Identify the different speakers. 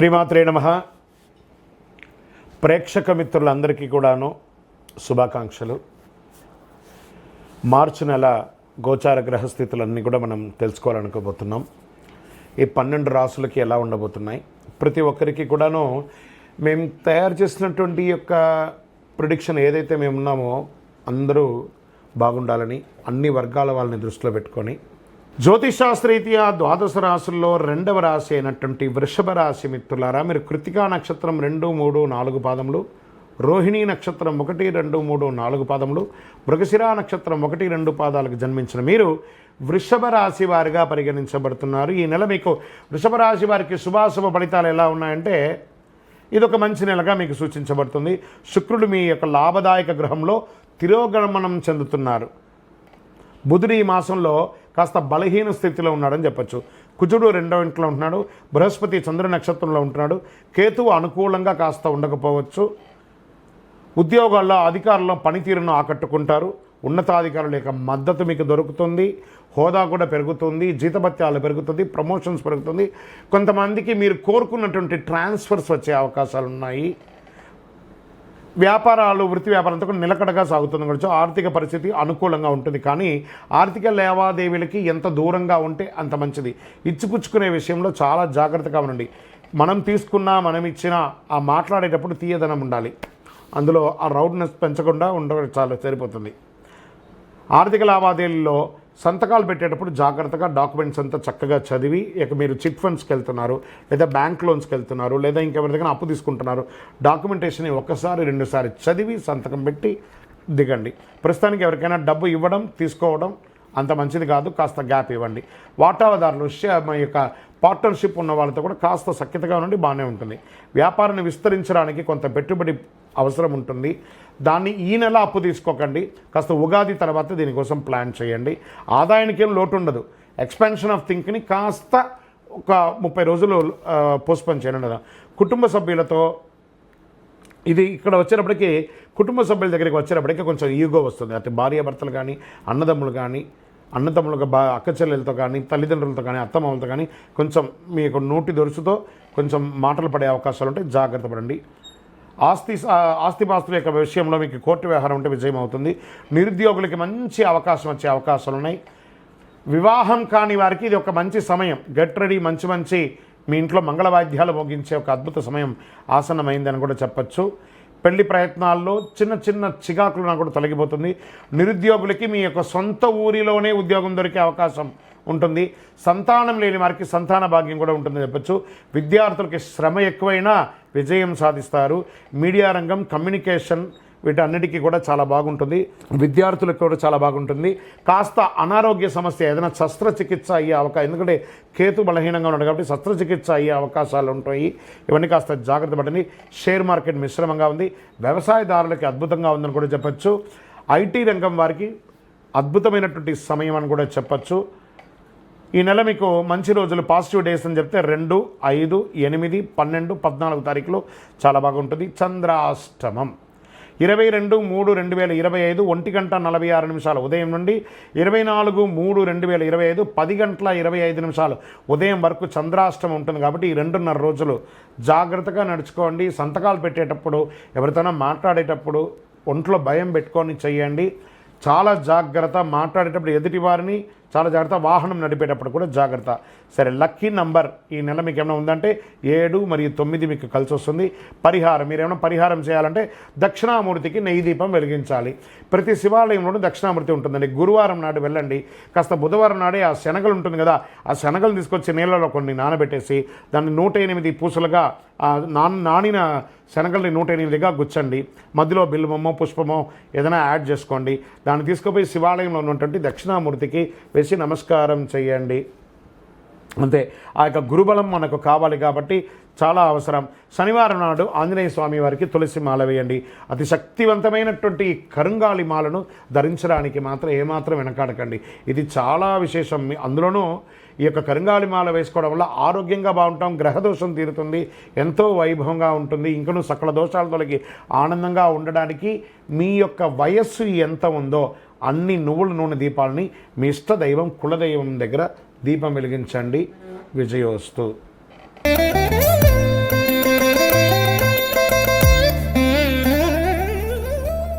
Speaker 1: శ్రీమాత్రే నమః. ప్రేక్షక మిత్రులందరికీ కూడాను శుభాకాంక్షలు. మార్చి నెల గోచార గ్రహస్థితులన్నీ కూడా మనం తెలుసుకోవాలనుకోబోతున్నాం. ఈ 12 రాసులకి ఎలా ఉండబోతున్నాయి, ప్రతి ఒక్కరికి కూడాను మేము తయారు చేసినటువంటి యొక్క ప్రిడిక్షన్ ఏదైతే మేము ఉన్నామో అందరూ బాగుండాలని అన్ని వర్గాల వాళ్ళని దృష్టిలో పెట్టుకొని జ్యోతిషాస్త్రరీత్యా ద్వాదశ రాశుల్లో 2వ రాశి అయినటువంటి వృషభ రాశి మిత్రులారా, మీరు కృతికా నక్షత్రం 2, 3, 4 పాదములు, రోహిణీ నక్షత్రం 1, 2, 3, 4 పాదములు, మృగశిరా నక్షత్రం 1, 2 పాదాలకు జన్మించిన మీరు వృషభ రాశి వారిగా పరిగణించబడుతున్నారు. ఈ నెల మీకు వృషభ రాశి వారికి శుభాశుభ ఫలితాలు ఎలా ఉన్నాయంటే, ఇదొక మంచి నెలగా మీకు సూచించబడుతుంది. శుక్రుడు మీ యొక్క లాభదాయక గ్రహంలో తిరోగమనం చెందుతున్నారు. బుధుడు ఈ మాసంలో కాస్త బలహీన స్థితిలో ఉన్నాడని చెప్పచ్చు. కుజుడు 2వ ఇంట్లో ఉంటున్నాడు. బృహస్పతి చంద్ర నక్షత్రంలో ఉంటున్నాడు. కేతువు అనుకూలంగా కాస్త ఉండకపోవచ్చు. ఉద్యోగాల్లో అధికారుల పనితీరును ఆకట్టుకుంటారు. ఉన్నతాధికారుల యొక్క మద్దతు మీకు దొరుకుతుంది. హోదా కూడా పెరుగుతుంది. జీతభత్యాలు పెరుగుతుంది. ప్రమోషన్స్ పెరుగుతుంది. కొంతమందికి మీరు కోరుకున్నటువంటి ట్రాన్స్ఫర్స్ వచ్చే అవకాశాలు ఉన్నాయి. వ్యాపారాలు, వృత్తి వ్యాపారంతో కూడా నిలకడగా సాగుతుంది కూడా. ఆర్థిక పరిస్థితి అనుకూలంగా ఉంటుంది. కానీ ఆర్థిక లావాదేవీలకి ఎంత దూరంగా ఉంటే అంత మంచిది. ఇచ్చిపుచ్చుకునే విషయంలో చాలా జాగ్రత్తగా ఉండండి. మనం తీసుకున్నా మనం ఇచ్చినా ఆ మాట్లాడేటప్పుడు తీయదనం ఉండాలి. అందులో ఆ రౌడ్నెస్ పెంచకుండా ఉండడం చాలా సరిపోతుంది. ఆర్థిక లావాదేవీల్లో సంతకాలు పెట్టేటప్పుడు జాగ్రత్తగా డాక్యుమెంట్స్ అంతా చక్కగా చదివి, ఇక మీరు చిట్ ఫండ్స్కి వెళ్తున్నారు, లేదా బ్యాంక్ లోన్స్కి వెళ్తున్నారు, లేదా ఇంకెవరి దగ్గర అప్పు తీసుకుంటున్నారు, డాక్యుమెంటేషన్ 1, 2 చదివి సంతకం పెట్టి దిగండి. ప్రస్తుతానికి ఎవరికైనా డబ్బు ఇవ్వడం తీసుకోవడం అంత మంచిది కాదు. కాస్త గ్యాప్ ఇవ్వండి. వాటాదారులు మీ యొక్క పార్ట్నర్షిప్ ఉన్న వాళ్ళతో కూడా కాస్త సఖ్యతగా ఉండి బాగానే ఉంటుంది. వ్యాపారాన్ని విస్తరించడానికి కొంత పెట్టుబడి అవసరం ఉంటుంది. దాన్ని ఈ నెల అప్పు తీసుకోకండి. కాస్త ఉగాది తర్వాత దీనికోసం ప్లాన్ చేయండి. ఆదాయానికి ఏం లోటు ఉండదు. ఎక్స్పాన్షన్ ఆఫ్ థింక్ని కాస్త ఒక 30 రోజులు పోస్ట్పోన్ చేయండి కదా. కుటుంబ సభ్యులతో ఇది ఇక్కడ వచ్చేటప్పటికి కుటుంబ సభ్యుల దగ్గరికి వచ్చేటప్పటికి కొంచెం ఈగో వస్తుంది. అంటే భార్యాభర్తలు కానీ, అన్నదమ్ములు కానీ, అన్నదమ్ములుగా అక్క చెల్లెలతో కానీ, తల్లిదండ్రులతో కానీ, అత్తమామలతో కానీ కొంచెం మీకు నోటి దొరుసుతో కొంచెం మాటలు పడే అవకాశాలు ఉంటాయి. జాగ్రత్త పడండి. ఆస్తిపాస్తుల యొక్క విషయంలో మీకు కోర్టు వ్యవహారం ఉంటే విజయం అవుతుంది. నిరుద్యోగులకి మంచి అవకాశం వచ్చే అవకాశాలు ఉన్నాయి. వివాహం కాని వారికి ఇది ఒక మంచి సమయం. Get ready. మంచి మీ ఇంట్లో మంగళవాద్యాలు మోగించే ఒక అద్భుత సమయం ఆసన్నమైందని కూడా చెప్పచ్చు. పెళ్లి ప్రయత్నాల్లో చిన్న చికాకులు నాకు కూడా తొలగిపోతుంది. నిరుద్యోగులకి మీ యొక్క సొంత ఊరిలోనే ఉద్యోగం దొరికే అవకాశం ఉంటుంది. సంతానం లేని వారికి సంతాన భాగ్యం కూడా ఉంటుందని చెప్పచ్చు. విద్యార్థులకి శ్రమ ఎక్కువైనా విజయం సాధిస్తారు. మీడియా రంగం, కమ్యూనికేషన్ వీటన్నిటికీ కూడా చాలా బాగుంటుంది. విద్యార్థులకు కూడా చాలా బాగుంటుంది. కాస్త అనారోగ్య సమస్య ఏదైనా శస్త్రచికిత్స అయ్యే అవకాశం, ఎందుకంటే కేతు బలహీనంగా ఉన్నాడు కాబట్టి శస్త్రచికిత్స అయ్యే అవకాశాలు ఉంటాయి. ఇవన్నీ కాస్త జాగ్రత్త పడండి. షేర్ మార్కెట్ మిశ్రమంగా ఉంది. వ్యవసాయదారులకి అద్భుతంగా ఉందని కూడా చెప్పచ్చు. ఐటీ రంగం వారికి అద్భుతమైనటువంటి సమయం అని కూడా చెప్పచ్చు. ఈ నెల మీకు మంచి రోజులు, పాజిటివ్ డేస్ అని చెప్తే 2, 5, 8, 12, 14 తారీఖులో చాలా బాగుంటుంది. చంద్రాష్టమం 22/3/2025 1:46 ఉదయం నుండి 24/3/2025 10:25 ఉదయం వరకు చంద్రాష్టమం ఉంటుంది. కాబట్టి ఈ 2.5 రోజులు జాగ్రత్తగా నడుచుకోండి. సంతకాలు పెట్టేటప్పుడు, ఎవరితోనో మాట్లాడేటప్పుడు ఒంట్లో భయం పెట్టుకొని చేయండి. చాలా జాగ్రత్త. మాట్లాడేటప్పుడు ఎదుటి వారిని చాలా జాగ్రత్త. వాహనం నడిపేటప్పుడు కూడా జాగ్రత్త. సరే, లక్కీ నంబర్ ఈ నెల మీకు ఏమైనా ఉందంటే 7 మరియు 9 మీకు కలిసి వస్తుంది. పరిహారం, మీరు ఏమైనా పరిహారం చేయాలంటే దక్షిణామూర్తికి నెయ్యి దీపం వెలిగించాలి. ప్రతి శివాలయంలోనూ దక్షిణామూర్తి ఉంటుందండి. గురువారం నాడు వెళ్ళండి. కాస్త బుధవారం నాడే ఆ శనగలు ఉంటుంది కదా, ఆ శనగలు తీసుకొచ్చి నీళ్ళలో కొన్ని నానబెట్టేసి దాన్ని 108 పూసలుగా నానిన శనగల్ని 108గా గుచ్చండి. మధ్యలో బిల్వమో పుష్పమో ఏదైనా యాడ్ చేసుకోండి. దాన్ని తీసుకుపోయి శివాలయంలో ఉన్నటువంటి దక్షిణామూర్తికి వేసి నమస్కారం చేయండి. అంతే. ఆ యొక్క గురుబలం మనకు కావాలి కాబట్టి చాలా అవసరం. శనివారం నాడు ఆంజనేయ స్వామి వారికి తులసి మాల వేయండి. అతి శక్తివంతమైనటువంటి కరుంగాలి మాలను ధరించడానికి మాత్రం ఏమాత్రం వెనకాడకండి. ఇది చాలా విశేషం. అందులోనూ ఈ యొక్క కరుంగాలి మాల వేసుకోవడం వల్ల ఆరోగ్యంగా బాగుంటాం. గ్రహదోషం తీరుతుంది. ఎంతో వైభవంగా ఉంటుంది. ఇంకనూ సకల దోషాల తొలగి ఆనందంగా ఉండడానికి మీ యొక్క వయస్సు ఎంత ఉందో అన్ని నువ్వుల నూనె దీపాలని మీ ఇష్ట దైవం కులదైవం దగ్గర దీపం వెలిగించండి. విజయోస్తు.